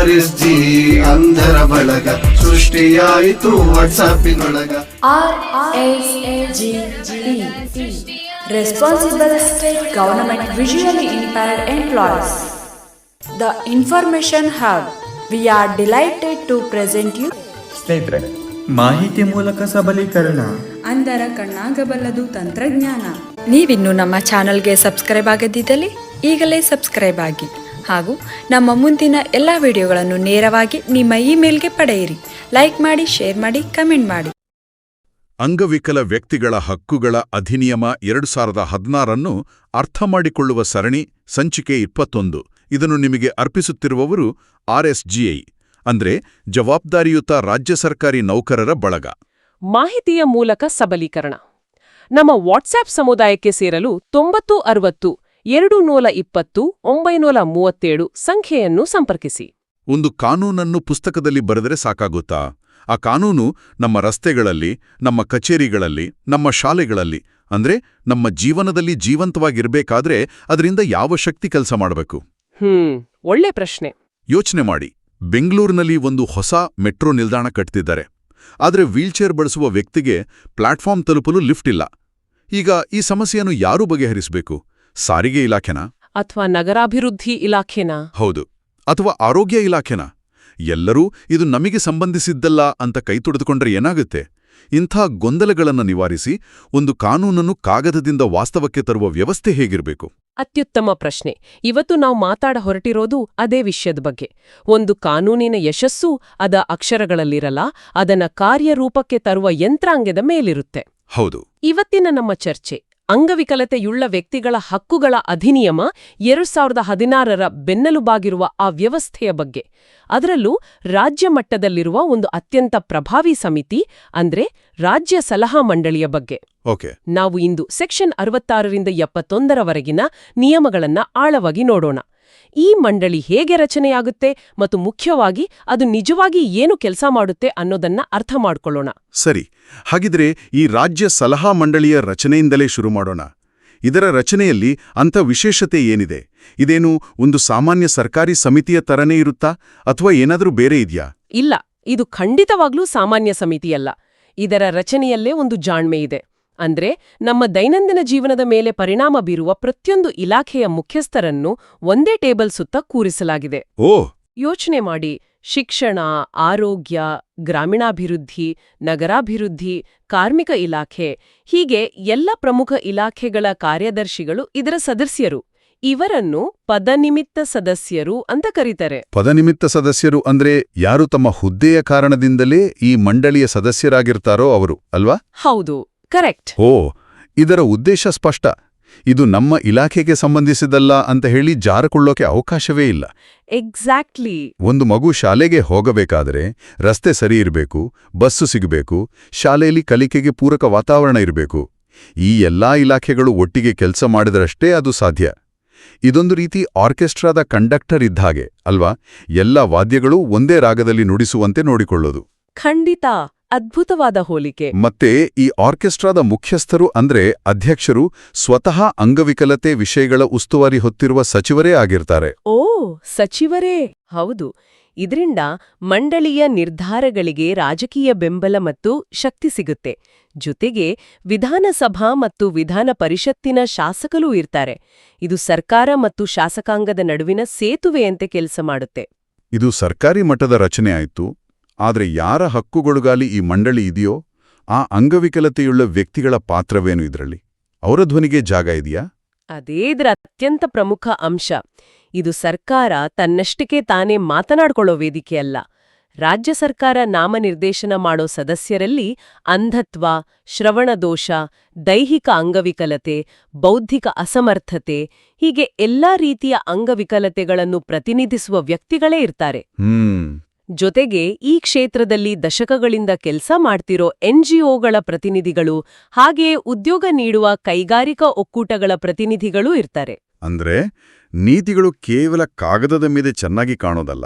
RSG ಅಂಧರ ಬಳಗ ಸೃಷ್ಟಿಯಾಯಿತು ವಾಟ್ಸಾಪಿನೊಳಗ. RSGE Responsible State Government Visually Impaired Employees. The Information Hub. We are delighted to present you ಸ್ನೇಹಿತರೆ, ಮಾಹಿತಿ ಮೂಲಕ ಸಬಲೀಕರಣ. ಅಂಧರ ಕಣ್ಣಾಗಬಲ್ಲದು ತಂತ್ರಜ್ಞಾನ. ನೀವಿನ್ನು ನಮ್ಮ ಚಾನಲ್ಗೆ ಸಬ್ಸ್ಕ್ರೈಬ್ ಆಗದಿದ್ದಲ್ಲಿ ಈಗಲೇ ಸಬ್ಸ್ಕ್ರೈಬ್ ಆಗಿ ಹಾಗೂ ನಮ್ಮ ಮುಂದಿನ ಎಲ್ಲ ವಿಡಿಯೋಗಳನ್ನು ನೇರವಾಗಿ ನಿಮ್ಮ ಇಮೇಲ್ಗೆ ಪಡೆಯಿರಿ. ಲೈಕ್ ಮಾಡಿ, ಶೇರ್ ಮಾಡಿ, ಕಮೆಂಟ್ ಮಾಡಿ. ಅಂಗವಿಕಲ ವ್ಯಕ್ತಿಗಳ ಹಕ್ಕುಗಳ ಅಧಿನಿಯಮ 2016 ಅರ್ಥಮಾಡಿಕೊಳ್ಳುವ ಸರಣಿ ಸಂಚಿಕೆ 21. ಇದನ್ನು ನಿಮಗೆ ಅರ್ಪಿಸುತ್ತಿರುವವರು RSGI, ಅಂದ್ರೆ ಜವಾಬ್ದಾರಿಯುತ ರಾಜ್ಯ ಸರ್ಕಾರಿ ನೌಕರರ ಬಳಗ. ಮಾಹಿತಿಯ ಮೂಲಕ ಸಬಲೀಕರಣ. ನಮ್ಮ ವಾಟ್ಸ್ಆಪ್ ಸಮುದಾಯಕ್ಕೆ ಸೇರಲು 9060 220 937 ಸಂಖ್ಯೆಯನ್ನು ಸಂಪರ್ಕಿಸಿ. ಒಂದು ಕಾನೂನನ್ನು ಪುಸ್ತಕದಲ್ಲಿ ಬರೆದರೆ ಸಾಕಾಗುತ್ತಾ? ಆ ಕಾನೂನು ನಮ್ಮ ರಸ್ತೆಗಳಲ್ಲಿ, ನಮ್ಮ ಕಚೇರಿಗಳಲ್ಲಿ, ನಮ್ಮ ಶಾಲೆಗಳಲ್ಲಿ, ಅಂದ್ರೆ ನಮ್ಮ ಜೀವನದಲ್ಲಿ ಜೀವಂತವಾಗಿರ್ಬೇಕಾದ್ರೆ ಅದರಿಂದ ಯಾವ ಶಕ್ತಿ ಕೆಲಸ ಮಾಡಬೇಕು? ಒಳ್ಳೆ ಪ್ರಶ್ನೆ. ಯೋಚನೆ ಮಾಡಿ, ಬೆಂಗಳೂರಿನಲ್ಲಿ ಒಂದು ಹೊಸ ಮೆಟ್ರೋ ನಿಲ್ದಾಣ ಕಟ್ತಿದ್ದಾರೆ. ಆದರೆ ವೀಲ್ಚೇರ್ ಬಳಸುವ ವ್ಯಕ್ತಿಗೆ ಪ್ಲಾಟ್ಫಾರ್ಮ್ ತಲುಪಲು ಲಿಫ್ಟ್ ಇಲ್ಲ. ಈಗ ಈ ಸಮಸ್ಯೆಯನ್ನು ಯಾರು ಬಗೆಹರಿಸಬೇಕು? ಸಾರಿಗೆ ಇಲಾಖೆನಾ? ಅಥವಾ ನಗರಾಭಿವೃದ್ಧಿ ಇಲಾಖೆನಾ? ಹೌದು. ಅಥವಾ ಆರೋಗ್ಯ ಇಲಾಖೆನಾ? ಎಲ್ಲರೂ ಇದು ನಮಗೆ ಸಂಬಂಧಿಸಿದ್ದಲ್ಲ ಅಂತ ಕೈ ತೊಡೆದುಕೊಂಡ್ರೆ ಏನಾಗುತ್ತೆ? ಇಂಥ ಗೊಂದಲಗಳನ್ನು ನಿವಾರಿಸಿ ಒಂದು ಕಾನೂನನ್ನು ಕಾಗದದಿಂದ ವಾಸ್ತವಕ್ಕೆ ತರುವ ವ್ಯವಸ್ಥೆ ಹೇಗಿರಬೇಕು? ಅತ್ಯುತ್ತಮ ಪ್ರಶ್ನೆ. ಇವತ್ತು ನಾವು ಮಾತಾಡ ಹೊರಟಿರೋದು ಅದೇ ವಿಷಯದ ಬಗ್ಗೆ. ಒಂದು ಕಾನೂನಿನ ಯಶಸ್ಸು ಅದ ಅಕ್ಷರಗಳಲ್ಲಿರಲ್ಲ, ಅದನ್ನ ಕಾರ್ಯರೂಪಕ್ಕೆ ತರುವ ಯಂತ್ರಾಂಗದ ಮೇಲಿರುತ್ತೆ. ಹೌದು. ಇವತ್ತಿನ ನಮ್ಮ ಚರ್ಚೆ ಅಂಗವಿಕಲತೆಯುಳ್ಳ ವ್ಯಕ್ತಿಗಳ ಹಕ್ಕುಗಳ ಅಧಿನಿಯಮ 2016 ಬೆನ್ನೆಲುಬಾಗಿರುವ ಆ ವ್ಯವಸ್ಥೆಯ ಬಗ್ಗೆ. ಅದರಲ್ಲೂ ರಾಜ್ಯ ಮಟ್ಟದಲ್ಲಿರುವ ಒಂದು ಅತ್ಯಂತ ಪ್ರಭಾವಿ ಸಮಿತಿ, ಅಂದ್ರೆ ರಾಜ್ಯ ಸಲಹಾ ಮಂಡಳಿಯ ಬಗ್ಗೆ. ನಾವು ಇಂದು ಸೆಕ್ಷನ್ 66ರಿಂದ 71ರವರೆಗಿನ ನಿಯಮಗಳನ್ನ ಆಳವಾಗಿ ನೋಡೋಣ. ಈ ಮಂಡಳಿ ಹೇಗೆ ರಚನೆಯಾಗುತ್ತೆ ಮತ್ತು ಮುಖ್ಯವಾಗಿ ಅದು ನಿಜವಾಗಿ ಏನು ಕೆಲಸ ಮಾಡುತ್ತೆ ಅನ್ನೋದನ್ನ ಅರ್ಥ ಮಾಡ್ಕೊಳ್ಳೋಣ. ಸರಿ, ಹಾಗಿದ್ರೆ ಈ ರಾಜ್ಯ ಸಲಹಾ ಮಂಡಳಿಯ ರಚನೆಯಿಂದಲೇ ಶುರು ಮಾಡೋಣ. ಇದರ ರಚನೆಯಲ್ಲಿ ಅಂಥ ವಿಶೇಷತೆ ಏನಿದೆ? ಇದೇನು ಒಂದು ಸಾಮಾನ್ಯ ಸರ್ಕಾರಿ ಸಮಿತಿಯ ತರನೇ ಇರುತ್ತಾ ಅಥವಾ ಏನಾದರೂ ಬೇರೆ ಇದೆಯಾ? ಇಲ್ಲ, ಇದು ಖಂಡಿತವಾಗ್ಲೂ ಸಾಮಾನ್ಯ ಸಮಿತಿಯಲ್ಲ. ಇದರ ರಚನೆಯಲ್ಲೇ ಒಂದು ಜಾಣ್ಮೆ ಇದೆ. ಅಂದ್ರೆ ನಮ್ಮ ದೈನಂದಿನ ಜೀವನದ ಮೇಲೆ ಪರಿಣಾಮ ಬೀರುವ ಪ್ರತಿಯೊಂದು ಇಲಾಖೆಯ ಮುಖ್ಯಸ್ಥರನ್ನು ಒಂದೇ ಟೇಬಲ್ ಸುತ್ತ ಕೂರಿಸಲಾಗಿದೆ. ಯೋಚನೆ ಮಾಡಿ, ಶಿಕ್ಷಣ, ಆರೋಗ್ಯ, ಗ್ರಾಮೀಣಾಭಿವೃದ್ಧಿ, ನಗರಾಭಿವೃದ್ಧಿ, ಕಾರ್ಮಿಕ ಇಲಾಖೆ, ಹೀಗೆ ಎಲ್ಲ ಪ್ರಮುಖ ಇಲಾಖೆಗಳ ಕಾರ್ಯದರ್ಶಿಗಳು ಇದರ ಸದಸ್ಯರು. ಇವರನ್ನು ಪದನಿಮಿತ್ತ ಸದಸ್ಯರು ಅಂತ ಕರೀತಾರೆ. ಪದನಿಮಿತ್ತ ಸದಸ್ಯರು ಅಂದ್ರೆ ಯಾರು ತಮ್ಮ ಹುದ್ದೆಯ ಕಾರಣದಿಂದಲೇ ಈ ಮಂಡಳಿಯ ಸದಸ್ಯರಾಗಿರ್ತಾರೋ ಅವರು ಅಲ್ವಾ? ಹೌದು, ಕರೆಕ್ಟ್. ಇದರ ಉದ್ದೇಶ ಸ್ಪಷ್ಟ. ಇದು ನಮ್ಮ ಇಲಾಖೆಗೆ ಸಂಬಂಧಿಸಿದಲ್ಲ ಅಂತ ಹೇಳಿ ಜಾರಕೊಳ್ಳೋಕೆ ಅವಕಾಶವೇ ಇಲ್ಲ. ಎಕ್ಸಾಕ್ಟ್ಲಿ. ಒಂದು ಮಗು ಶಾಲೆಗೆ ಹೋಗಬೇಕಾದರೆ ರಸ್ತೆ ಸರಿ ಇರಬೇಕು, ಬಸ್ಸು ಸಿಗಬೇಕು, ಶಾಲೆಯಲ್ಲಿ ಕಲಿಕೆಗೆ ಪೂರಕ ವಾತಾವರಣ ಇರಬೇಕು. ಈ ಎಲ್ಲಾ ಇಲಾಖೆಗಳು ಒಟ್ಟಿಗೆ ಕೆಲಸ ಮಾಡಿದರಷ್ಟೇ ಅದು ಸಾಧ್ಯ. ಇದೊಂದು ರೀತಿ ಆರ್ಕೆಸ್ಟ್ರಾದ ಕಂಡಕ್ಟರ್ ಇದ್ದಾಗೆ ಅಲ್ವಾ? ಎಲ್ಲ ವಾದ್ಯಗಳು ಒಂದೇ ರಾಗದಲ್ಲಿ ನುಡಿಸುವಂತೆ ನೋಡಿಕೊಳ್ಳೋದು. ಖಂಡಿತ ಅದ್ಭುತವಾದ ಹೋಲಿಕೆ. ಮತ್ತೆ ಈ ಆರ್ಕೆಸ್ಟ್ರಾದ ಮುಖ್ಯಸ್ಥರು ಅಂದ್ರೆ ಅಧ್ಯಕ್ಷರು ಸ್ವತಃ ಅಂಗವಿಕಲತೆ ವಿಷಯಗಳ ಉಸ್ತುವಾರಿ ಹೊತ್ತಿರುವ ಸಚಿವರೇ ಆಗಿರ್ತಾರೆ. ಸಚಿವರೇ? ಹೌದು. ಇದರಿಂದ ಮಂಡಳಿಯ ನಿರ್ಧಾರಗಳಿಗೆ ರಾಜಕೀಯ ಬೆಂಬಲ ಮತ್ತು ಶಕ್ತಿ ಸಿಗುತ್ತೆ. ಜೊತೆಗೆ ವಿಧಾನಸಭಾ ಮತ್ತು ವಿಧಾನ ಪರಿಷತ್ತಿನ ಶಾಸಕರೂ ಇರ್ತಾರೆ. ಇದು ಸರ್ಕಾರ ಮತ್ತು ಶಾಸಕಾಂಗದ ನಡುವಿನ ಸೇತುವೆಯಂತೆ ಕೆಲಸ ಮಾಡುತ್ತೆ. ಇದು ಸರ್ಕಾರಿ ಮಟ್ಟದ ರಚನೆ ಆಯ್ತು. ಆದ್ರೆ ಯಾರ ಹಕ್ಕುಗೊಳಗಾಲಿ ಈ ಮಂಡಳಿ ಇದೆಯೋ ಆ ಅಂಗವಿಕಲತೆಯುಳ್ಳ ವ್ಯಕ್ತಿಗಳ ಪಾತ್ರವೇನು ಇದರಲ್ಲಿ? ಅವರ ಧ್ವನಿಗೆ ಜಾಗ ಇದೆಯಾ? ಅದೇ ಇದರ ಅತ್ಯಂತ ಪ್ರಮುಖ ಅಂಶ. ಇದು ಸರ್ಕಾರ ತನ್ನಷ್ಟಕ್ಕೆ ತಾನೇ ಮಾತನಾಡ್ಕೊಳ್ಳೋ ವೇದಿಕೆಯಲ್ಲ. ರಾಜ್ಯ ಸರ್ಕಾರ ನಾಮನಿರ್ದೇಶನ ಮಾಡೋ ಸದಸ್ಯರಲ್ಲಿ ಅಂಧತ್ವ, ಶ್ರವಣದೋಷ, ದೈಹಿಕ ಅಂಗವಿಕಲತೆ, ಬೌದ್ಧಿಕ ಅಸಮರ್ಥತೆ, ಹೀಗೆ ಎಲ್ಲಾ ರೀತಿಯ ಅಂಗವಿಕಲತೆಗಳನ್ನು ಪ್ರತಿನಿಧಿಸುವ ವ್ಯಕ್ತಿಗಳೇ ಇರ್ತಾರೆ. ಜೊತೆಗೆ ಈ ಕ್ಷೇತ್ರದಲ್ಲಿ ದಶಕಗಳಿಂದ ಕೆಲಸ ಮಾಡ್ತಿರೋ NGOಗಳ ಪ್ರತಿನಿಧಿಗಳು, ಹಾಗೆಯೇ ಉದ್ಯೋಗ ನೀಡುವ ಕೈಗಾರಿಕಾ ಒಕ್ಕೂಟಗಳ ಪ್ರತಿನಿಧಿಗಳೂ ಇರ್ತಾರೆ. ಅಂದ್ರೆ ನೀತಿಗಳು ಕೇವಲ ಕಾಗದದ ಮೇಲೆ ಚೆನ್ನಾಗಿ ಕಾಣೋದಲ್ಲ,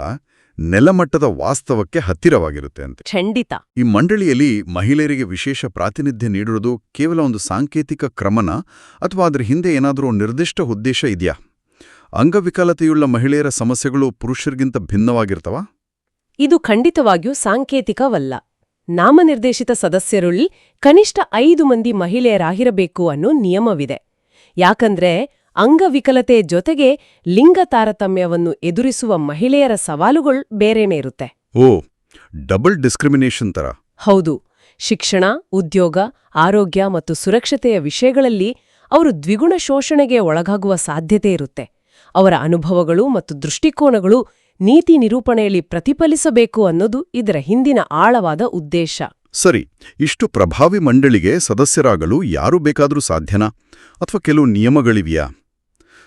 ನೆಲಮಟ್ಟದ ವಾಸ್ತವಕ್ಕೆ ಹತ್ತಿರವಾಗಿರುತ್ತೆ ಅಂತ. ಖಂಡಿತ. ಈ ಮಂಡಳಿಯಲ್ಲಿ ಮಹಿಳೆಯರಿಗೆ ವಿಶೇಷ ಪ್ರಾತಿನಿಧ್ಯ ನೀಡಿರೋದು ಕೇವಲ ಒಂದು ಸಾಂಕೇತಿಕ ಕ್ರಮನ ಅಥವಾ ಅದರ ಹಿಂದೆ ಏನಾದರೂ ನಿರ್ದಿಷ್ಟ ಉದ್ದೇಶ ಇದೆಯಾ? ಅಂಗವಿಕಲತೆಯುಳ್ಳ ಮಹಿಳೆಯರ ಸಮಸ್ಯೆಗಳು ಪುರುಷರಿಗಿಂತ ಭಿನ್ನವಾಗಿರ್ತವಾ? ಇದು ಖಂಡಿತವಾಗಿಯೂ ಸಾಂಕೇತಿಕವಲ್ಲ. ನಾಮನಿರ್ದೇಶಿತ ಸದಸ್ಯರುಳ್ಳಿ ಕನಿಷ್ಠ 5 ಮಂದಿ ಮಹಿಳೆಯರಾಗಿರಬೇಕು ಅನ್ನೋ ನಿಯಮವಿದೆ. ಯಾಕಂದ್ರೆ ಅಂಗವಿಕಲತೆ ಜೊತೆಗೆ ಲಿಂಗ ತಾರತಮ್ಯವನ್ನು ಎದುರಿಸುವ ಮಹಿಳೆಯರ ಸವಾಲುಗಳು ಬೇರೆನೇ ಇರುತ್ತೆ. ಓ, ಡಬಲ್ ಡಿಸ್ಕ್ರಿಮಿನೇಷನ್ ತರ. ಹೌದು. ಶಿಕ್ಷಣ, ಉದ್ಯೋಗ, ಆರೋಗ್ಯ ಮತ್ತು ಸುರಕ್ಷತೆಯ ವಿಷಯಗಳಲ್ಲಿ ಅವರು ದ್ವಿಗುಣ ಶೋಷಣೆಗೆ ಒಳಗಾಗುವ ಸಾಧ್ಯತೆ ಇರುತ್ತೆ. ಅವರ ಅನುಭವಗಳು ಮತ್ತು ದೃಷ್ಟಿಕೋನಗಳು ನೀತಿ ನಿರೂಪಣೆಯಲ್ಲಿ ಪ್ರತಿಫಲಿಸಬೇಕು ಅನ್ನೋದು ಇದರ ಹಿಂದಿನ ಆಳವಾದ ಉದ್ದೇಶ. ಸರಿ, ಇಷ್ಟು ಪ್ರಭಾವಿ ಮಂಡಳಿಗೆ ಸದಸ್ಯರಾಗಲು ಯಾರು ಬೇಕಾದರೂ ಸಾಧ್ಯನಾ? ಅಥವಾ ಕೆಲವು ನಿಯಮಗಳಿವೆಯಾ?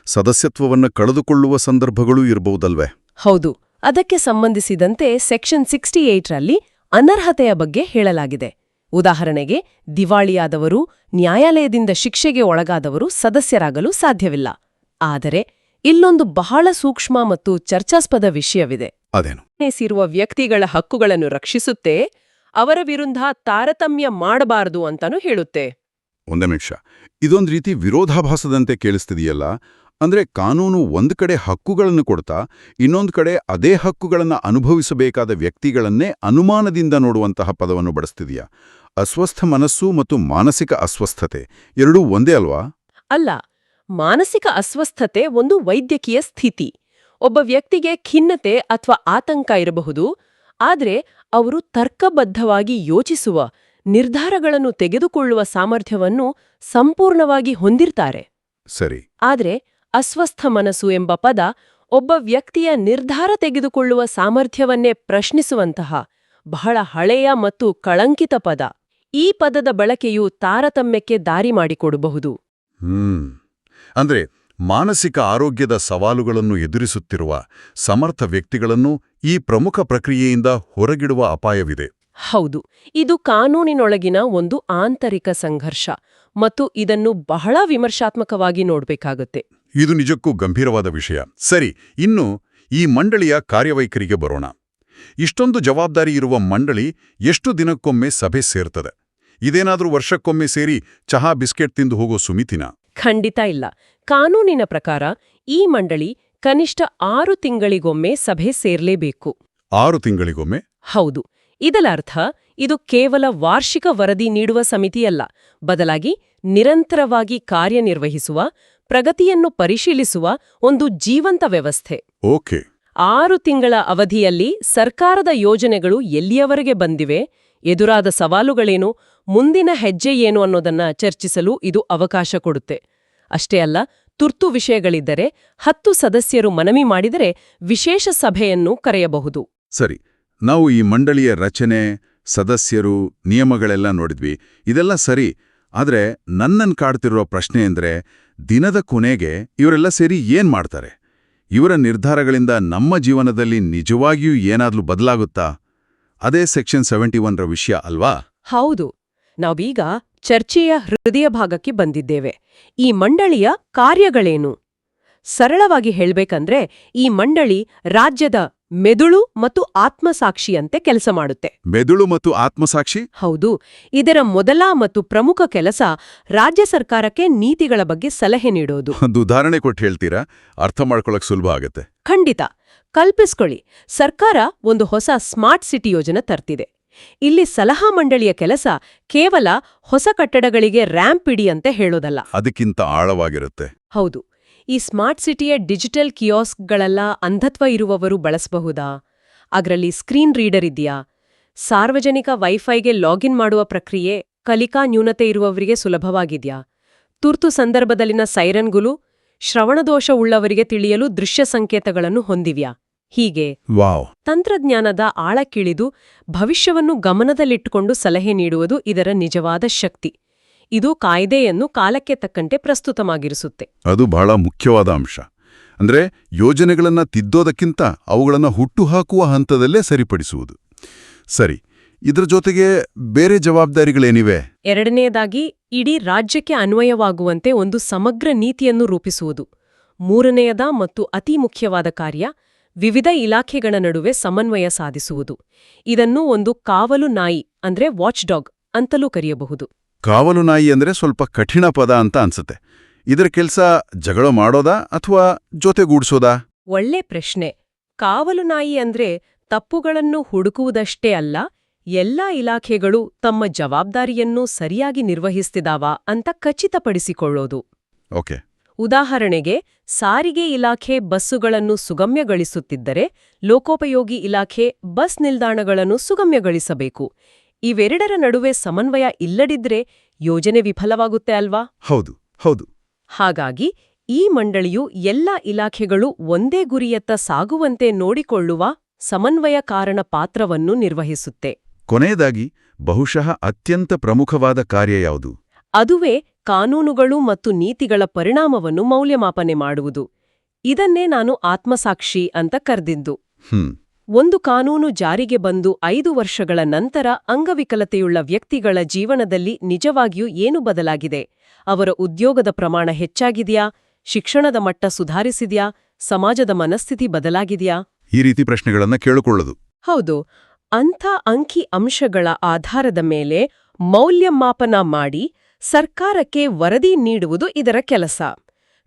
ಸದಸ್ಯತ್ವವನ್ನು ಕಳೆದುಕೊಳ್ಳುವ ಸಂದರ್ಭಗಳೂ ಇರಬಹುದಲ್ವೇ? ಹೌದು. ಅದಕ್ಕೆ ಸಂಬಂಧಿಸಿದಂತೆ ಸೆಕ್ಷನ್ 68ರಲ್ಲಿ ಅನರ್ಹತೆಯ ಬಗ್ಗೆ ಹೇಳಲಾಗಿದೆ. ಉದಾಹರಣೆಗೆ, ದಿವಾಳಿಯಾದವರು, ನ್ಯಾಯಾಲಯದಿಂದ ಶಿಕ್ಷೆಗೆ ಒಳಗಾದವರು ಸದಸ್ಯರಾಗಲು ಸಾಧ್ಯವಿಲ್ಲ. ಆದರೆ ಇಲ್ಲೊಂದು ಬಹಳ ಸೂಕ್ಷ್ಮ ಮತ್ತು ಚರ್ಚಾಸ್ಪದ ವಿಷಯವಿದೆ. ಅದೇನು? ಸೇರುವ ವ್ಯಕ್ತಿಗಳ ಹಕ್ಕುಗಳನ್ನು ರಕ್ಷಿಸುತ್ತೆ, ಅವರ ವಿರುದ್ಧ ತಾರತಮ್ಯ ಮಾಡಬಾರದು ಅಂತಾನೂ ಹೇಳುತ್ತೆ. ಒಂದೇ ನಿಮಿಷ, ಇದೊಂದು ರೀತಿ ವಿರೋಧಾಭಾಸದಂತೆ ಕೇಳಿಸ್ತಿದೆಯಲ್ಲ. ಅಂದ್ರೆ ಕಾನೂನು ಒಂದ್ ಕಡೆ ಹಕ್ಕುಗಳನ್ನು ಕೊಡ್ತಾ ಇನ್ನೊಂದು ಕಡೆ ಅದೇ ಹಕ್ಕುಗಳನ್ನು ಅನುಭವಿಸಬೇಕಾದ ವ್ಯಕ್ತಿಗಳನ್ನೇ ಅನುಮಾನದಿಂದ ನೋಡುವಂತಹ ಪದವನ್ನು ಬಳಸ್ತಿದೆಯಾ? ಅಸ್ವಸ್ಥ ಮನಸ್ಸು ಮತ್ತು ಮಾನಸಿಕ ಅಸ್ವಸ್ಥತೆ ಎರಡೂ ಒಂದೇ ಅಲ್ವಾ? ಅಲ್ಲ. ಮಾನಸಿಕ ಅಸ್ವಸ್ಥತೆ ಒಂದು ವೈದ್ಯಕೀಯ ಸ್ಥಿತಿ. ಒಬ್ಬ ವ್ಯಕ್ತಿಗೆ ಖಿನ್ನತೆ ಅಥವಾ ಆತಂಕ ಇರಬಹುದು, ಆದ್ರೆ ಅವರು ತರ್ಕಬದ್ಧವಾಗಿ ಯೋಚಿಸುವ, ನಿರ್ಧಾರಗಳನ್ನು ತೆಗೆದುಕೊಳ್ಳುವ ಸಾಮರ್ಥ್ಯವನ್ನು ಸಂಪೂರ್ಣವಾಗಿ ಹೊಂದಿರ್ತಾರೆ. ಸರಿ. ಆದ್ರೆ ಅಸ್ವಸ್ಥ ಮನಸ್ಸು ಎಂಬ ಪದ ಒಬ್ಬ ವ್ಯಕ್ತಿಯ ನಿರ್ಧಾರ ತೆಗೆದುಕೊಳ್ಳುವ ಸಾಮರ್ಥ್ಯವನ್ನೇ ಪ್ರಶ್ನಿಸುವಂತಹ ಬಹಳ ಹಳೆಯ ಮತ್ತು ಕಳಂಕಿತ ಪದ. ಈ ಪದದ ಬಳಕೆಯು ತಾರತಮ್ಯಕ್ಕೆ ದಾರಿ ಮಾಡಿಕೊಡಬಹುದು. ಅಂದ್ರೆ ಮಾನಸಿಕ ಆರೋಗ್ಯದ ಸವಾಲುಗಳನ್ನು ಎದುರಿಸುತ್ತಿರುವ ಸಮರ್ಥ ವ್ಯಕ್ತಿಗಳನ್ನು ಈ ಪ್ರಮುಖ ಪ್ರಕ್ರಿಯೆಯಿಂದ ಹೊರಗಿಡುವ ಅಪಾಯವಿದೆ. ಹೌದು. ಇದು ಕಾನೂನಿನೊಳಗಿನ ಒಂದು ಆಂತರಿಕ ಸಂಘರ್ಷ ಮತ್ತು ಇದನ್ನು ಬಹಳ ವಿಮರ್ಶಾತ್ಮಕವಾಗಿ ನೋಡ್ಬೇಕಾಗುತ್ತೆ. ಇದು ನಿಜಕ್ಕೂ ಗಂಭೀರವಾದ ವಿಷಯ. ಸರಿ, ಇನ್ನು ಈ ಮಂಡಳಿಯ ಕಾರ್ಯವೈಖರಿಗೆ ಬರೋಣ. ಇಷ್ಟೊಂದು ಜವಾಬ್ದಾರಿ ಇರುವ ಮಂಡಳಿ ಎಷ್ಟು ದಿನಕ್ಕೊಮ್ಮೆ ಸಭೆ ಸೇರ್ತದೆ? ಇದೇನಾದ್ರೂ ವರ್ಷಕ್ಕೊಮ್ಮೆ ಸೇರಿ ಚಹಾ ಬಿಸ್ಕೆಟ್ ತಿಂದು ಹೋಗೋ ಸುಮಿತಿನ? ಖಂಡಿತ ಇಲ್ಲ. ಕಾನೂನಿನ ಪ್ರಕಾರ ಈ ಮಂಡಳಿ ಕನಿಷ್ಠ 6 ತಿಂಗಳಿಗೊಮ್ಮೆ ಸಭೆ ಸೇರ್ಲೇಬೇಕು. 6 ತಿಂಗಳಿಗೊಮ್ಮೆ? ಹೌದು. ಇದರರ್ಥ ಇದು ಕೇವಲ ವಾರ್ಷಿಕ ವರದಿ ನೀಡುವ ಸಮಿತಿಯಲ್ಲ, ಬದಲಾಗಿ ನಿರಂತರವಾಗಿ ಕಾರ್ಯನಿರ್ವಹಿಸುವ, ಪ್ರಗತಿಯನ್ನು ಪರಿಶೀಲಿಸುವ ಒಂದು ಜೀವಂತ ವ್ಯವಸ್ಥೆ. ಓಕೆ. 6 ತಿಂಗಳ ಅವಧಿಯಲ್ಲಿ ಸರ್ಕಾರದ ಯೋಜನೆಗಳು ಎಲ್ಲಿಯವರೆಗೆ ಬಂದಿವೆ, ಎದುರಾದ ಸವಾಲುಗಳೇನು, ಮುಂದಿನ ಹೆಜ್ಜೆ ಏನು ಅನ್ನೋದನ್ನ ಚರ್ಚಿಸಲು ಇದು ಅವಕಾಶ ಕೊಡುತ್ತೆ. ಅಷ್ಟೇ ಅಲ್ಲ, ತುರ್ತು ವಿಷಯಗಳಿದ್ದರೆ 10 ಸದಸ್ಯರು ಮನವಿ ಮಾಡಿದರೆ ವಿಶೇಷ ಸಭೆಯನ್ನು ಕರೆಯಬಹುದು. ಸರಿ, ನಾವು ಈ ಮಂಡಳಿಯ ರಚನೆ, ಸದಸ್ಯರು, ನಿಯಮಗಳೆಲ್ಲ ನೋಡಿದ್ವಿ. ಇದೆಲ್ಲ ಸರಿ. ಆದ್ರೆ ನನ್ನನ್ನು ಕಾಡ್ತಿರೋ ಪ್ರಶ್ನೆ ಅಂದ್ರೆ, ದಿನದ ಕೊನೆಗೆ ಇವರೆಲ್ಲ ಸೇರಿ ಏನ್ ಮಾಡ್ತಾರೆ? ಇವರ ನಿರ್ಧಾರಗಳಿಂದ ನಮ್ಮ ಜೀವನದಲ್ಲಿ ನಿಜವಾಗಿಯೂ ಏನಾದ್ರೂ ಬದಲಾಗುತ್ತಾ? ಅದೇ ಸೆಕ್ಷನ್ 71ರ ವಿಷಯ ಅಲ್ವಾ? ಹೌದು. ನಾವೀಗ ಚರ್ಚೆಯ ಹೃದಯ ಭಾಗಕ್ಕೆ ಬಂದಿದ್ದೇವೆ. ಈ ಮಂಡಳಿಯ ಕಾರ್ಯಗಳೇನು? ಸರಳವಾಗಿ ಹೇಳ್ಬೇಕಂದ್ರೆ, ಈ ಮಂಡಳಿ ರಾಜ್ಯದ ಮೆದುಳು ಮತ್ತು ಆತ್ಮಸಾಕ್ಷಿಯಂತೆ ಕೆಲಸ ಮಾಡುತ್ತೆ. ಮೆದುಳು ಮತ್ತು ಆತ್ಮಸಾಕ್ಷಿ? ಹೌದು. ಇದರ ಮೊದಲ ಮತ್ತು ಪ್ರಮುಖ ಕೆಲಸ ರಾಜ್ಯ ಸರ್ಕಾರಕ್ಕೆ ನೀತಿಗಳ ಬಗ್ಗೆ ಸಲಹೆ ನೀಡೋದು. ಒಂದು ಉದಾಹರಣೆ ಕೊಟ್ಟು ಹೇಳ್ತೀರಾ? ಅರ್ಥ ಮಾಡ್ಕೊಳಕ್ ಸುಲಭ ಆಗತ್ತೆ. ಖಂಡಿತ. ಕಲ್ಪಿಸ್ಕೊಳ್ಳಿ, ಸರ್ಕಾರ ಒಂದು ಹೊಸ ಸ್ಮಾರ್ಟ್ ಸಿಟಿ ಯೋಜನೆ ತರ್ತಿದೆ. ಇಲ್ಲಿ ಸಲಹಾ ಮಂಡಳಿಯ ಕೆಲಸ ಕೇವಲ ಹೊಸ ಕಟ್ಟಡಗಳಿಗೆ ರ್ಯಾಂಪ್ ಇಡಿ ಅಂತ ಹೇಳೋದಲ್ಲ. ಅದಕ್ಕಿಂತ ಆಳವಾಗಿರುತ್ತೆ. ಹೌದು. ಈ ಸ್ಮಾರ್ಟ್ ಸಿಟಿಯ ಡಿಜಿಟಲ್ ಕಿಯಾಸ್ಕ್ಗಳೆಲ್ಲ ಅಂಧತ್ವ ಇರುವವರು ಬಳಸಬಹುದಾ? ಅದರಲ್ಲಿ ಸ್ಕ್ರೀನ್ ರೀಡರ್ ಇದೆಯಾ? ಸಾರ್ವಜನಿಕ ವೈಫೈಗೆ ಲಾಗಿನ್ ಮಾಡುವ ಪ್ರಕ್ರಿಯೆ ಕಲಿಕಾ ನ್ಯೂನತೆ ಇರುವವರಿಗೆ ಸುಲಭವಾಗಿದೆಯಾ? ತುರ್ತು ಸಂದರ್ಭದಲ್ಲಿನ ಸೈರನ್ಗುಲು ಶ್ರವಣದೋಷ ಉಳ್ಳವರಿಗೆ ತಿಳಿಯಲು ದೃಶ್ಯ ಸಂಕೇತಗಳನ್ನು ಹೊಂದಿವ್ಯಾ? ಹೀಗೆ ವಾವ್! ತಂತ್ರಜ್ಞಾನದ ಆಳಕ್ಕಿಳಿದು ಭವಿಷ್ಯವನ್ನು ಗಮನದಲ್ಲಿಟ್ಟುಕೊಂಡು ಸಲಹೆ ನೀಡುವುದು ಇದರ ನಿಜವಾದ ಶಕ್ತಿ. ಇದು ಕಾಯ್ದೆಯನ್ನು ಕಾಲಕ್ಕೆ ತಕ್ಕಂತೆ ಪ್ರಸ್ತುತವಾಗಿರಿಸುತ್ತೆ. ಅದು ಬಹಳ ಮುಖ್ಯವಾದ ಅಂಶ. ಅಂದ್ರೆ ಯೋಜನೆಗಳನ್ನ ತಿದ್ದೋದಕ್ಕಿಂತ ಅವುಗಳನ್ನ ಹುಟ್ಟುಹಾಕುವ ಹಂತದಲ್ಲೇ ಸರಿಪಡಿಸುವುದು. ಸರಿ, ಇದರ ಜೊತೆಗೆ ಬೇರೆ ಜವಾಬ್ದಾರಿಗಳೇನಿವೆ? ಎರಡನೆಯದಾಗಿ, ಇಡೀ ರಾಜ್ಯಕ್ಕೆ ಅನ್ವಯವಾಗುವಂತೆ ಒಂದು ಸಮಗ್ರ ನೀತಿಯನ್ನು ರೂಪಿಸುವುದು. ಮೂರನೆಯದ ಮತ್ತು ಅತಿ ಮುಖ್ಯವಾದ ಕಾರ್ಯ, ವಿವಿಧ ಇಲಾಖೆಗಳ ನಡುವೆ ಸಮನ್ವಯ ಸಾಧಿಸುವುದು. ಇದನ್ನು ಒಂದು ಕಾವಲು ನಾಯಿ ವಾಚ್ ಡಾಗ್ ಅಂತಲೂ ಕರೆಯಬಹುದು. ಕಾವಲು ನಾಯಿ ಅಂದ್ರೆ ಸ್ವಲ್ಪ ಕಠಿಣ ಪದ ಅಂತ ಅನ್ಸುತ್ತೆ. ಇದರ ಕೆಲ್ಸ ಜಗಳ ಮಾಡೋದಾ ಅಥವಾ ಜೊತೆಗೂಡ್ಸೋದಾ? ಒಳ್ಳೆ ಪ್ರಶ್ನೆ. ಕಾವಲು ನಾಯಿ ಅಂದ್ರೆ ತಪ್ಪುಗಳನ್ನು ಹುಡುಕುವುದಷ್ಟೇ ಅಲ್ಲ, ಎಲ್ಲಾ ಇಲಾಖೆಗಳು ತಮ್ಮ ಜವಾಬ್ದಾರಿಯನ್ನು ಸರಿಯಾಗಿ ನಿರ್ವಹಿಸ್ತಿದಾವ ಅಂತ ಖಚಿತಪಡಿಸಿಕೊಳ್ಳೋದು. ಓಕೆ. ಉದಾಹರಣೆಗೆ, ಸಾರಿಗೆ ಇಲಾಖೆ ಬಸ್ಸುಗಳನ್ನು ಸುಗಮ್ಯಗೊಳಿಸುತ್ತಿದ್ದರೆ ಲೋಕೋಪಯೋಗಿ ಇಲಾಖೆ ಬಸ್ ನಿಲ್ದಾಣಗಳನ್ನು ಸುಗಮ್ಯಗೊಳಿಸಬೇಕು. ಇವೆರಡರ ನಡುವೆ ಸಮನ್ವಯ ಇಲ್ಲದಿದ್ರೆ ಯೋಜನೆ ವಿಫಲವಾಗುತ್ತೆ ಅಲ್ವಾ? ಹೌದು ಹೌದು. ಹಾಗಾಗಿ ಈ ಮಂಡಳಿಯು ಎಲ್ಲಾ ಇಲಾಖೆಗಳು ಒಂದೇ ಗುರಿಯತ್ತ ಸಾಗುವಂತೆ ನೋಡಿಕೊಳ್ಳುವ ಸಮನ್ವಯಕಾರಣ ಪಾತ್ರವನ್ನು ನಿರ್ವಹಿಸುತ್ತೆ. ಕೊನೆಯದಾಗಿ ಬಹುಶಃ ಅತ್ಯಂತ ಪ್ರಮುಖವಾದ ಕಾರ್ಯ ಯಾವುದು? ಅದುವೇ ಕಾನೂನುಗಳು ಮತ್ತು ನೀತಿಗಳ ಪರಿಣಾಮವನ್ನು ಮೌಲ್ಯಮಾಪನೆ ಮಾಡುವುದು. ಇದನ್ನೇ ನಾನು ಆತ್ಮಸಾಕ್ಷಿ ಅಂತ ಕರೆದಿದ್ದು. ಒಂದು ಕಾನೂನು ಜಾರಿಗೆ ಬಂದು 5 ವರ್ಷಗಳ ನಂತರ ಅಂಗವಿಕಲತೆಯುಳ್ಳ ವ್ಯಕ್ತಿಗಳ ಜೀವನದಲ್ಲಿ ನಿಜವಾಗಿಯೂ ಏನು ಬದಲಾಗಿದೆ? ಅವರ ಉದ್ಯೋಗದ ಪ್ರಮಾಣ ಹೆಚ್ಚಾಗಿದೆಯಾ? ಶಿಕ್ಷಣದ ಮಟ್ಟ ಸುಧಾರಿಸಿದ್ಯಾ? ಸಮಾಜದ ಮನಸ್ಥಿತಿ ಬದಲಾಗಿದೆಯಾ? ಈ ರೀತಿ ಪ್ರಶ್ನೆಗಳನ್ನ ಕೇಳಿಕೊಳ್ಳೋದು. ಹೌದು. ಅಂಥ ಅಂಕಿ ಅಂಶಗಳ ಆಧಾರದ ಮೇಲೆ ಮೌಲ್ಯಮಾಪನ ಮಾಡಿ ಸರ್ಕಾರಕ್ಕೆ ವರದಿ ನೀಡುವುದು ಇದರ ಕೆಲಸ.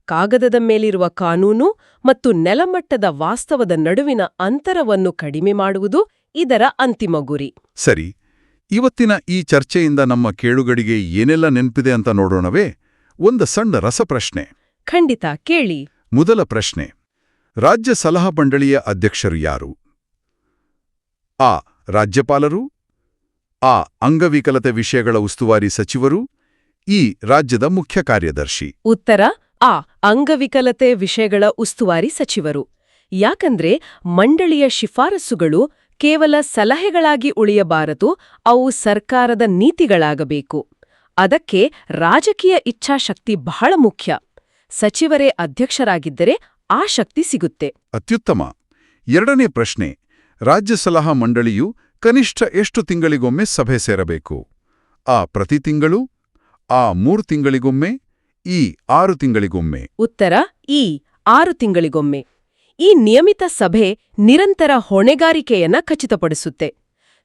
ಕಾಗದದ ಮೇಲಿರುವ ಕಾನೂನು ಮತ್ತು ನೆಲಮಟ್ಟದ ವಾಸ್ತವದ ನಡುವಿನ ಅಂತರವನ್ನು ಕಡಿಮೆ ಮಾಡುವುದು ಇದರ ಅಂತಿಮ ಗುರಿ. ಸರಿ, ಇವತ್ತಿನ ಈ ಚರ್ಚೆಯಿಂದ ನಮ್ಮ ಕೇಳುಗಡಿಗೆ ಏನೆಲ್ಲ ನೆನಪಿದೆ ಅಂತ ನೋಡೋಣವೇ? ಒಂದು ಸಣ್ಣ ರಸಪ್ರಶ್ನೆ. ಖಂಡಿತ, ಕೇಳಿ. ಮೊದಲ ಪ್ರಶ್ನೆ: ರಾಜ್ಯ ಸಲಹಾ ಮಂಡಳಿಯ ಅಧ್ಯಕ್ಷರು ಯಾರು? ಆ. ರಾಜ್ಯಪಾಲರು. ಆ. ಅಂಗವಿಕಲತೆ ವಿಷಯಗಳ ಉಸ್ತುವಾರಿ ಸಚಿವರು. ಈ. ರಾಜ್ಯದ ಮುಖ್ಯ ಕಾರ್ಯದರ್ಶಿ. ಉತ್ತರ ಆ. ಅಂಗವಿಕಲತೆ ವಿಷಯಗಳ ಉಸ್ತುವಾರಿ ಸಚಿವರು. ಯಾಕಂದ್ರೆ ಮಂಡಳಿಯ ಶಿಫಾರಸುಗಳು ಕೇವಲ ಸಲಹೆಗಳಾಗಿ ಉಳಿಯಬಾರದು, ಅವು ಸರ್ಕಾರದ ನೀತಿಗಳಾಗಬೇಕು. ಅದಕ್ಕೆ ರಾಜಕೀಯ ಇಚ್ಛಾಶಕ್ತಿ ಬಹಳ ಮುಖ್ಯ. ಸಚಿವರೇ ಅಧ್ಯಕ್ಷರಾಗಿದ್ದರೆ ಆ ಶಕ್ತಿ ಸಿಗುತ್ತೆ. ಅತ್ಯುತ್ತಮ. ಎರಡನೇ ಪ್ರಶ್ನೆ: ರಾಜ್ಯ ಸಲಹಾ ಮಂಡಳಿಯು ಕನಿಷ್ಠ ಎಷ್ಟು ತಿಂಗಳಿಗೊಮ್ಮೆ ಸಭೆ ಸೇರಬೇಕು? ಆ. ಪ್ರತಿ ತಿಂಗಳು. ಆ. 3 ತಿಂಗಳಿಗೊಮ್ಮೆ. ಈ. 6 ತಿಂಗಳಿಗೊಮ್ಮೆ. ಉತ್ತರ ಈ. 6 ತಿಂಗಳಿಗೊಮ್ಮೆ. ಈ ನಿಯಮಿತ ಸಭೆ ನಿರಂತರ ಹೊಣೆಗಾರಿಕೆಯನ್ನ ಖಚಿತಪಡಿಸುತ್ತೆ.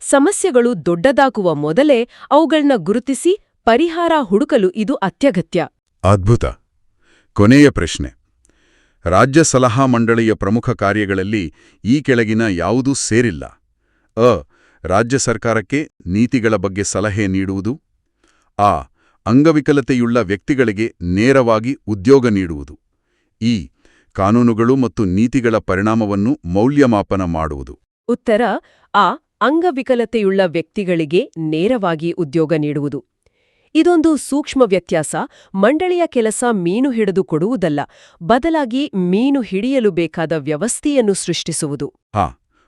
ಸಮಸ್ಯೆಗಳು ದೊಡ್ಡದಾಗುವ ಮೊದಲೇ ಅವುಗಳನ್ನ ಗುರುತಿಸಿ ಪರಿಹಾರ ಹುಡುಕಲು ಇದು ಅತ್ಯಗತ್ಯ. ಅದ್ಭುತ. ಕೊನೆಯ ಪ್ರಶ್ನೆ: ರಾಜ್ಯ ಸಲಹಾ ಮಂಡಳಿಯ ಪ್ರಮುಖ ಕಾರ್ಯಗಳಲ್ಲಿ ಈ ಕೆಳಗಿನ ಯಾವುದೂ ಸೇರಿಲ್ಲ. ಅ. ರಾಜ್ಯ ಸರ್ಕಾರಕ್ಕೆ ನೀತಿಗಳ ಬಗ್ಗೆ ಸಲಹೆ ನೀಡುವುದು. ಆ. ಅಂಗವಿಕಲತೆಯುಳ್ಳ ವ್ಯಕ್ತಿಗಳಿಗೆ ನೇರವಾಗಿ ಉದ್ಯೋಗ ನೀಡುವುದು. ಈ. ಕಾನೂನುಗಳು ಮತ್ತು ನೀತಿಗಳ ಪರಿಣಾಮವನ್ನು ಮೌಲ್ಯಮಾಪನ ಮಾಡುವುದು. ಉತ್ತರ ಆ. ಅಂಗವಿಕಲತೆಯುಳ್ಳ ವ್ಯಕ್ತಿಗಳಿಗೆ ನೇರವಾಗಿ ಉದ್ಯೋಗ ನೀಡುವುದು. ಇದೊಂದು ಸೂಕ್ಷ್ಮ ವ್ಯತ್ಯಾಸ. ಮಂಡಳಿಯ ಕೆಲಸ ಮೀನು ಹಿಡಿದು ಕೊಡುವುದಲ್ಲ, ಬದಲಾಗಿ ಮೀನು ಹಿಡಿಯಲು ಬೇಕಾದ ವ್ಯವಸ್ಥೆಯನ್ನು ಸೃಷ್ಟಿಸುವುದು. ಹಾ,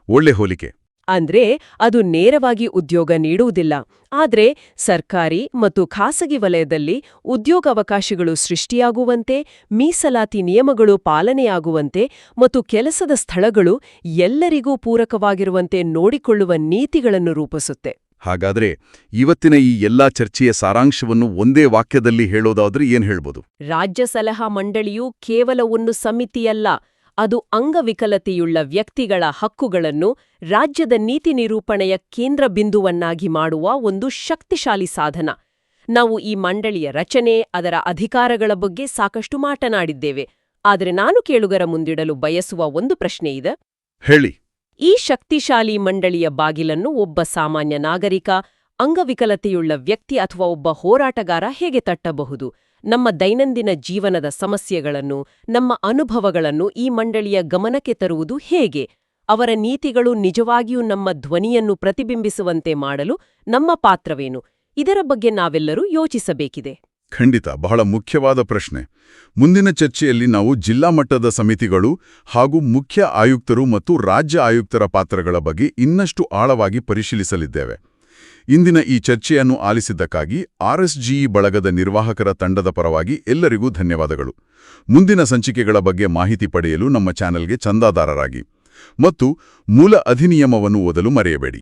ಒಳ್ಳೆ ಹೋಲಿಕೆ. ಅಂದ್ರೆ ಅದು ನೇರವಾಗಿ ಉದ್ಯೋಗ ನೀಡುವುದಿಲ್ಲ, ಆದ್ರೆ ಸರ್ಕಾರಿ ಮತ್ತು ಖಾಸಗಿ ವಲಯದಲ್ಲಿ ಉದ್ಯೋಗಾವಕಾಶಗಳು ಸೃಷ್ಟಿಯಾಗುವಂತೆ, ಮೀಸಲಾತಿ ನಿಯಮಗಳು ಪಾಲನೆಯಾಗುವಂತೆ ಮತ್ತು ಕೆಲಸದ ಸ್ಥಳಗಳು ಎಲ್ಲರಿಗೂ ಪೂರಕವಾಗಿರುವಂತೆ ನೋಡಿಕೊಳ್ಳುವ ನೀತಿಗಳನ್ನು ರೂಪಿಸುತ್ತೆ. ಹಾಗಾದ್ರೆ ಇವತ್ತಿನ ಈ ಎಲ್ಲಾ ಚರ್ಚೆಯ ಸಾರಾಂಶವನ್ನು ಒಂದೇ ವಾಕ್ಯದಲ್ಲಿ ಹೇಳೋದಾದ್ರೆ ಏನ್ ಹೇಳ್ಬೋದು? ರಾಜ್ಯ ಸಲಹಾ ಮಂಡಳಿಯು ಕೇವಲ ಒಂದು ಸಮಿತಿಯಲ್ಲ, ಅದು ಅಂಗವಿಕಲತೆಯುಳ್ಳ ವ್ಯಕ್ತಿಗಳ ಹಕ್ಕುಗಳನ್ನು ರಾಜ್ಯದ ನೀತಿ ನಿರೂಪಣೆಯ ಕೇಂದ್ರ ಬಿಂದುವನ್ನಾಗಿ ಮಾಡುವ ಒಂದು ಶಕ್ತಿಶಾಲಿ ಸಾಧನ. ನಾವು ಈ ಮಂಡಳಿಯ ರಚನೆ, ಅದರ ಅಧಿಕಾರಗಳ ಬಗ್ಗೆ ಸಾಕಷ್ಟು ಮಾತನಾಡಿದ್ದೇವೆ. ಆದರೆ ನಾನು ಕೇಳುಗರ ಮುಂದಿಡಲು ಬಯಸುವ ಒಂದು ಪ್ರಶ್ನೆ ಇದೆ. ಹೇಳಿ. ಈ ಶಕ್ತಿಶಾಲಿ ಮಂಡಳಿಯ ಬಾಗಿಲನ್ನು ಒಬ್ಬ ಸಾಮಾನ್ಯ ನಾಗರಿಕ, ಅಂಗವಿಕಲತೆಯುಳ್ಳ ವ್ಯಕ್ತಿ ಅಥವಾ ಒಬ್ಬ ಹೋರಾಟಗಾರ ಹೇಗೆ ತಟ್ಟಬಹುದು? ನಮ್ಮ ದೈನಂದಿನ ಜೀವನದ ಸಮಸ್ಯೆಗಳನ್ನು, ನಮ್ಮ ಅನುಭವಗಳನ್ನು ಈ ಮಂಡಳಿಯ ಗಮನಕ್ಕೆ ತರುವುದು ಹೇಗೆ? ಅವರ ನೀತಿಗಳು ನಿಜವಾಗಿಯೂ ನಮ್ಮ ಧ್ವನಿಯನ್ನು ಪ್ರತಿಬಿಂಬಿಸುವಂತೆ ಮಾಡಲು ನಮ್ಮ ಪಾತ್ರವೇನು? ಇದರ ಬಗ್ಗೆ ನಾವೆಲ್ಲರೂ ಯೋಚಿಸಬೇಕಿದೆ. ಖಂಡಿತ, ಬಹಳ ಮುಖ್ಯವಾದ ಪ್ರಶ್ನೆ. ಮುಂದಿನ ಚರ್ಚೆಯಲ್ಲಿ ನಾವು ಜಿಲ್ಲಾ ಮಟ್ಟದ ಸಮಿತಿಗಳು ಹಾಗೂ ಮುಖ್ಯ ಆಯುಕ್ತರು ಮತ್ತು ರಾಜ್ಯ ಆಯುಕ್ತರ ಪಾತ್ರಗಳ ಬಗ್ಗೆ ಇನ್ನಷ್ಟು ಆಳವಾಗಿ ಪರಿಶೀಲಿಸಲಿದ್ದೇವೆ. ಇಂದಿನ ಈ ಚರ್ಚೆಯನ್ನು ಆಲಿಸಿದ್ದಕ್ಕಾಗಿ RSGE ಬಳಗದ ನಿರ್ವಾಹಕರ ತಂಡದ ಪರವಾಗಿ ಎಲ್ಲರಿಗೂ ಧನ್ಯವಾದಗಳು. ಮುಂದಿನ ಸಂಚಿಕೆಗಳ ಬಗ್ಗೆ ಮಾಹಿತಿ ಪಡೆಯಲು ನಮ್ಮ ಚಾನೆಲ್ಗೆ ಚಂದಾದಾರರಾಗಿ ಮತ್ತು ಮೂಲ ಅಧಿನಿಯಮವನ್ನು ಓದಲು ಮರೆಯಬೇಡಿ.